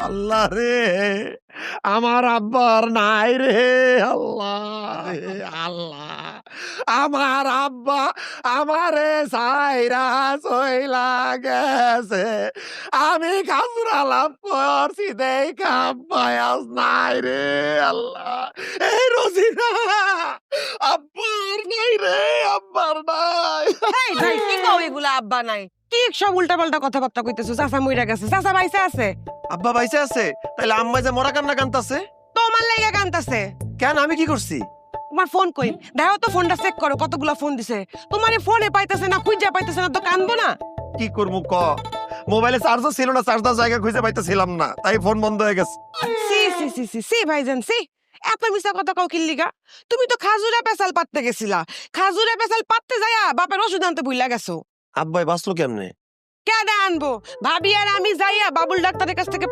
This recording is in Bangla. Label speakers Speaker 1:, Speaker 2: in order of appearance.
Speaker 1: আল্লাহ রে, আমার আব্বার নাই রে। আল্লাহ রে, আল্লাহ, আমার আব্বা আমারে সাইরা চইলা গেছে। আমি কাজুরালাম করছি দেখা আব্বাই আজ নাই রে। আল্লাহ, এই রোজিনা, আব্বার নাই রে, আব্বার নাই।
Speaker 2: এই ভাই কি কও এগুলা আব্বা নাই? কি সব উল্টাপাল্টা কথাবার্তা কইতেছো? চাচা মইরা গেছে, চাচা বাইসা আছে?
Speaker 1: আব্বা বাইসে আছে, তাইলে আম্মা যে মরা কান্না কান্তাছে
Speaker 2: তোমার লাইগা কান্তাছে।
Speaker 1: কেন? আমি কি করছি?
Speaker 2: তোমার ফোন কই? দেখো তো ফোনটা চেক করো কতগুলা ফোন দিছে। তোমার ফোনে পাইতেছে না, খুঁজা পাইতেছে না তো কানবো না?
Speaker 1: কি করবো ক? মোবাইলে চার্জও ছিল না, চার্জ দেওয়ার জায়গা খুঁজে পাইতেছিলাম না, তাই ফোন বন্ধ হয়ে গেছে।
Speaker 2: সি সি সি সি সি ভাইজান সি, এত মিছা কথা কও কিল্লিগা? তুমি তো খাজুরা পেছাল পাততে গেছিলা, খাজুরা পেছাল পাততে যায়া বাপের ওষুধ আনতে ভুইলা গেছো।
Speaker 1: আব্বাই বাঁচলো কেমনে?
Speaker 2: কেডা আনবো? ভাবি আর আমি যাইয়া বাবুল ডাক্তারের কাছ থেকে